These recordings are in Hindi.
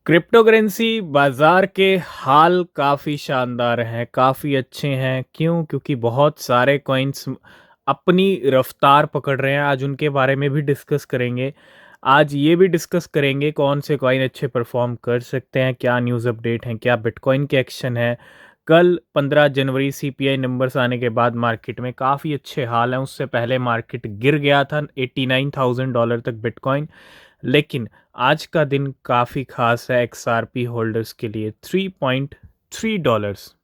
क्रिप्टो करेंसी बाजार के हाल काफ़ी शानदार हैं, काफ़ी अच्छे हैं। क्यों? क्योंकि बहुत सारे कॉइन्स अपनी रफ्तार पकड़ रहे हैं। आज उनके बारे में भी डिस्कस करेंगे। आज ये भी डिस्कस करेंगे कौन से कॉइन अच्छे परफॉर्म कर सकते हैं, क्या न्यूज़ अपडेट हैं, क्या बिटकॉइन के एक्शन है। कल 15 जनवरी सीपीआई नंबर्स आने के बाद मार्केट में काफ़ी अच्छे हाल हैं। उससे पहले मार्केट गिर गया था $89,000 तक बिटकॉइन। लेकिन आज का दिन काफ़ी खास है एक्सआरपी होल्डर्स के लिए। $3.3।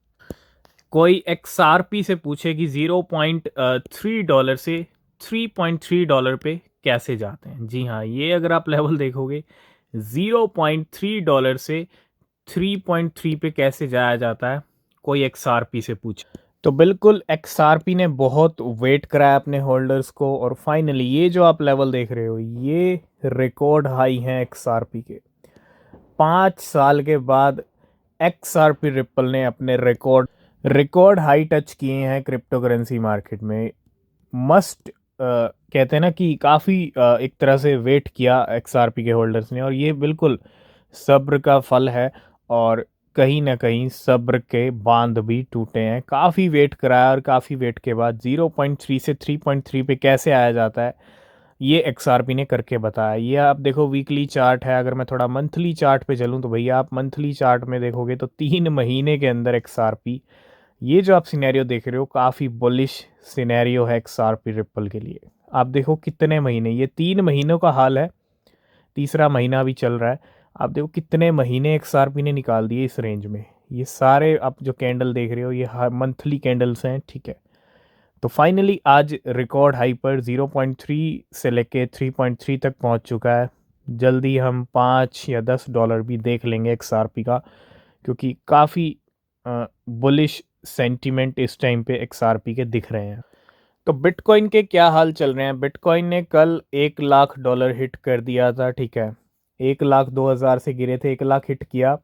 कोई एक्सआरपी से पूछे कि $0.3 से $3.3 पे कैसे जाते हैं। जी हाँ, ये अगर आप लेवल देखोगे $0.3 से 3.3 पे कैसे जाया जाता है, कोई एक्सआरपी से पूछे तो बिल्कुल एक्सआरपी ने बहुत वेट कराया अपने होल्डर्स को। और फाइनली ये जो आप लेवल देख रहे हो, ये रिकॉर्ड हाई हैं एक्सआरपी के। 5 साल के बाद एक्सआरपी रिपल ने अपने रिकॉर्ड रिकॉर्ड हाई टच किए हैं क्रिप्टो करेंसी मार्केट में। मस्ट कहते हैं ना कि काफ़ी एक तरह से वेट किया एक्सआरपी के होल्डर्स ने, और ये बिल्कुल सब्र का फल है। और कहीं ना कहीं सब्र के बांध भी टूटे हैं। काफ़ी वेट कराया और काफ़ी वेट के बाद 0.3 से 3.3 पे कैसे आया जाता है, ये एक्सआरपी ने करके बताया। ये आप देखो वीकली चार्ट है। अगर मैं थोड़ा मंथली चार्ट पे चलूँ तो भैया आप मंथली चार्ट में देखोगे तो 3 महीने के अंदर एक्सआरपी, ये जो आप सिनेरियो देख रहे हो, काफ़ी बुलिश सिनेरियो है एक्सआरपी रिपल के लिए। आप देखो कितने महीने, ये 3 महीनों का हाल है, तीसरा महीना भी चल रहा है। आप देखो कितने महीने एक्सआरपी ने निकाल दिए इस रेंज में। ये सारे आप जो कैंडल देख रहे हो, ये मंथली कैंडल्स हैं, ठीक है। तो फाइनली आज रिकॉर्ड हाई पर 0.3 से लेके 3.3 तक पहुंच चुका है। जल्दी हम $5 या $10 भी देख लेंगे एक्सआरपी का, क्योंकि काफ़ी बुलिश सेंटीमेंट इस टाइम पे एक्सआरपी के दिख रहे हैं। तो बिटकॉइन के क्या हाल चल रहे हैं? बिटकॉइन ने कल $1,00,000 हिट कर दिया था, ठीक है। 1,02,000 से गिरे थे, 1,00,000 हिट किया।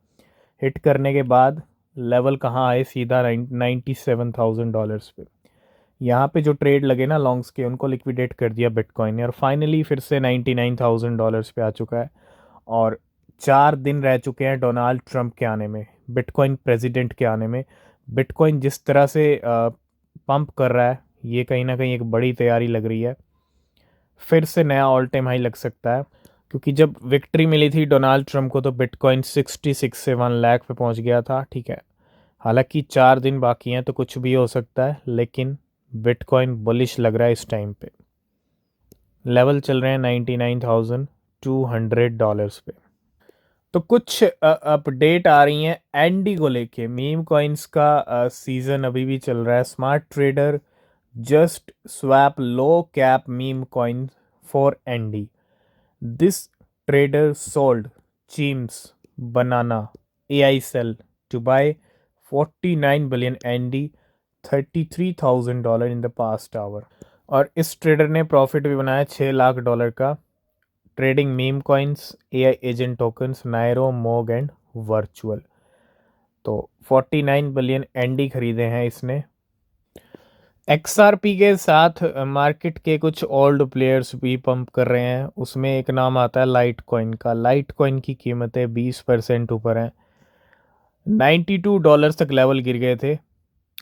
हिट करने के बाद लेवल कहाँ आए? सीधा $97,000 पे। यहाँ पे जो ट्रेड लगे ना लॉन्ग्स के, उनको लिक्विडेट कर दिया बिटकॉइन ने, और फाइनली फिर से $99,000 पे आ चुका है। और 4 दिन रह चुके हैं डोनाल्ड ट्रंप के आने में, बिटकॉइन प्रेसिडेंट के आने में। बिटकॉइन जिस तरह से पंप कर रहा है, ये कहीं ना कहीं एक बड़ी तैयारी लग रही है। फिर से नया ऑल टाइम हाई लग सकता है, क्योंकि जब विक्ट्री मिली थी डोनाल्ड ट्रंप को तो बिटकॉइन 66 से 1 लाख पे पहुंच गया था, ठीक है। हालांकि 4 दिन बाकी हैं तो कुछ भी हो सकता है, लेकिन बिटकॉइन बुलिश लग रहा है इस टाइम पे। लेवल चल रहे हैं $99,200 पे। तो कुछ अपडेट आ रही हैं एनडी को लेके। मीम कॉइन्स का सीजन अभी भी चल रहा है। Smart trader just swap low cap meme coin for ND. This trader sold Cheems banana AI sell to buy 49 billion ND, $33,000 in the past hour. और इस ट्रेडर ने प्रॉफिट भी बनाया $6 लाख का, trading meme coins, AI agent tokens, नायरो, मोग एंड वर्चुअल। तो 49 बिलियन एनडी खरीदे हैं इसने। एक्सआरपी के साथ मार्केट के कुछ ओल्ड प्लेयर्स भी पंप कर रहे हैं। उसमें एक नाम आता है लाइट कॉइन का। लाइट कॉइन की कीमतें 20% ऊपर हैं। $92 तक लेवल गिर गए थे,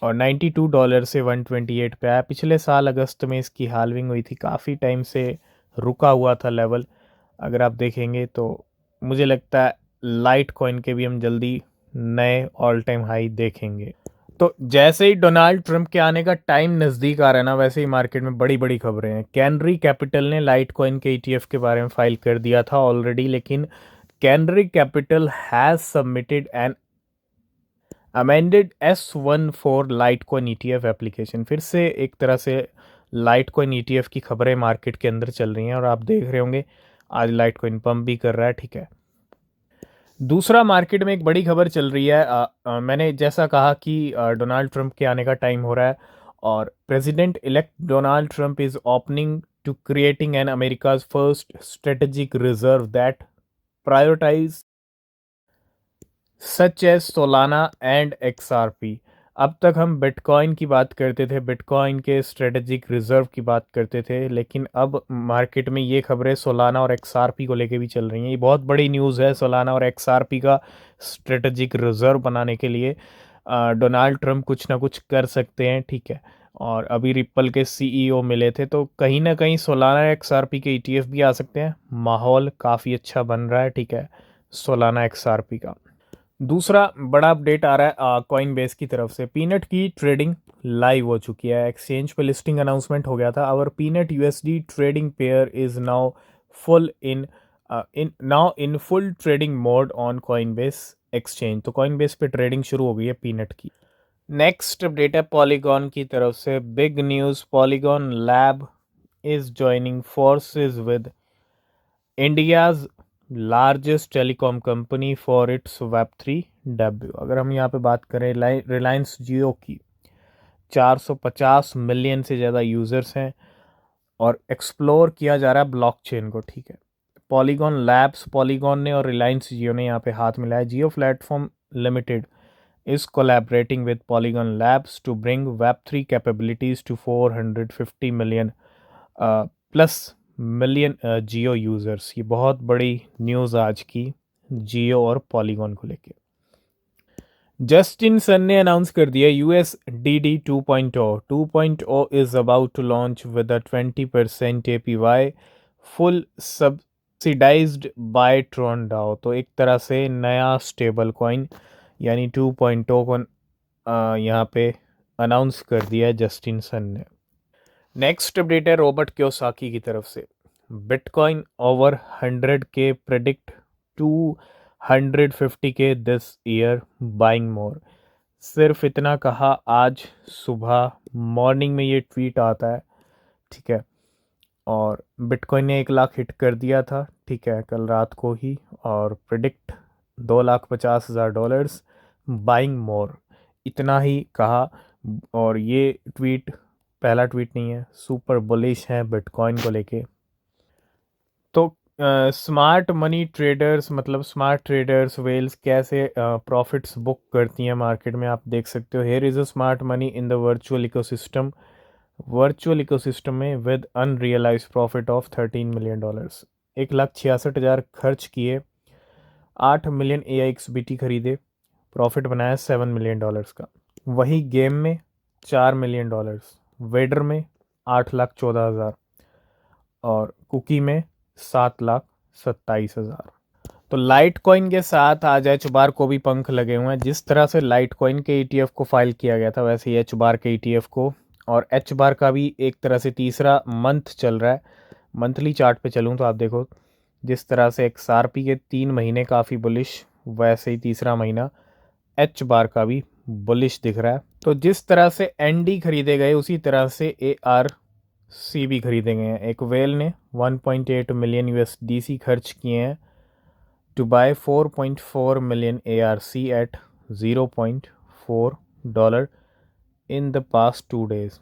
और $92 से 128 पे आया। पिछले साल अगस्त में इसकी हाल्विंग हुई थी, काफ़ी टाइम से रुका हुआ था लेवल। अगर आप देखेंगे तो मुझे लगता है लाइट कॉइन के भी हम जल्दी नए ऑल टाइम हाई देखेंगे। तो जैसे ही डोनाल्ड ट्रंप के आने का टाइम नज़दीक आ रहा है ना, वैसे ही मार्केट में बड़ी बड़ी खबरें हैं। कैनरी कैपिटल ने लाइट कॉइन के ETF के बारे में फाइल कर दिया था ऑलरेडी, लेकिन canary capital has submitted N amended S1 for Litecoin ETF application. फिर से एक तरह से लाइटकॉइन ETF की खबरें मार्केट के अंदर चल रही हैं, और आप देख रहे होंगे आज लाइटकॉइन पंप भी कर रहा है, ठीक है। दूसरा, मार्केट में एक बड़ी खबर चल रही है। मैंने जैसा कहा कि डोनाल्ड ट्रंप के आने का टाइम हो रहा है, और president elect Donald Trump is opening to creating an America's first strategic reserve that prioritize such as Solana and XRP। अब तक हम बिटकॉइन की बात करते थे, बिटकॉइन के स्ट्रेटेजिक रिजर्व की बात करते थे, लेकिन अब मार्केट में ये खबरें सोलाना और एक्सआरपी को लेके भी चल रही हैं। ये बहुत बड़ी न्यूज़ है सोलाना और एक्सआरपी का स्ट्रेटेजिक रिजर्व बनाने के लिए डोनाल्ड ट्रंप कुछ ना कुछ कर सकते हैं, ठीक है। और अभी रिप्पल के सीईओ मिले थे, तो कहीं ना कहीं सोलाना एक्सआरपी के ईटीएफ भी आ सकते हैं। माहौल काफ़ी अच्छा बन रहा है, ठीक है, सोलाना एक्सआरपी का। दूसरा बड़ा अपडेट आ रहा है कॉइन बेस की तरफ से। पीनट की ट्रेडिंग लाइव हो चुकी है, एक्सचेंज पे लिस्टिंग अनाउंसमेंट हो गया था। Our peanut USD trading pair is now full in full trading mode on Coinbase exchange. तो कॉइन बेस पे ट्रेडिंग शुरू हो गई है पीनट की। नेक्स्ट अपडेट है पॉलीगॉन की तरफ से। Big news, polygon lab is joining forces with India's largest telecom company for its web 3 debut. अगर हम यहाँ पे बात करें रिलायंस जियो की, 450 मिलियन से ज़्यादा यूज़र्स हैं और एक्सप्लोर किया जा रहा है ब्लॉकचेन को, ठीक है। पॉलीगॉन लैब्स, पॉलीगॉन ने और रिलायंस जियो ने यहाँ पे हाथ मिलाया। Jio platform limited is collaborating with Polygon Labs to bring Web3 capabilities to 450 million plus million Jio users. ये बहुत बड़ी न्यूज़ आज की जियो और पॉलीगॉन को लेके। जस्टिन सन ने अनाउंस कर दिया USDD 2.0 is about to launch with a 20% APY full subsidised by Tron DAO. तो एक तरह से नया स्टेबल कॉइन यानी 2.0 को यहाँ पे अनाउंस कर दिया है जस्टिन सन ने। नेक्स्ट अपडेट है रॉबर्ट कियोसाकी की तरफ से। Bitcoin over 100K predict 250K this year, buying more. सिर्फ इतना कहा आज सुबह मॉर्निंग में ये ट्वीट आता है, ठीक है। और बिटकॉइन ने 1 लाख हिट कर दिया था, ठीक है, कल रात को ही। और प्रिडिक्ट $250,000, बाइंग मोर, इतना ही कहा। और ये ट्वीट पहला ट्वीट नहीं है, सुपर बुलिश है बिटकॉइन को लेके। तो स्मार्ट मनी ट्रेडर्स, मतलब स्मार्ट ट्रेडर्स वेल्स कैसे प्रॉफिट्स बुक करती हैं मार्केट में, आप देख सकते हो। Here is a smart money in the virtual ecosystem. Virtual ecosystem में with unrealised profit of $13 million, 1,66,000 खर्च किए, 8 मिलियन AIXBT खरीदे, प्रॉफिट बनाया $7 मिलियन का। वही गेम में $4 मिलियन, वेडर में 8,14,000 और कुकी में 7,27,000। तो लाइट कॉइन के साथ आज एच बार को भी पंख लगे हुए हैं। जिस तरह से लाइट कॉइन के ETF को फाइल किया गया था, वैसे ही एच बार के ETF को। और एच बार का भी एक तरह से तीसरा मंथ चल रहा है। मंथली चार्ट पे चलूँ तो आप देखो, जिस तरह से XRP के 3 महीने काफ़ी बुलिश, वैसे ही तीसरा महीना एच बार का भी बुलिश दिख रहा है। तो जिस तरह से ND खरीदे गए, उसी तरह से ARC भी खरीदे गए हैं। एक वेल ने 1.8 मिलियन USDC खर्च किए हैं to buy 4.4 million ARC at $0.4 in the past 2 days।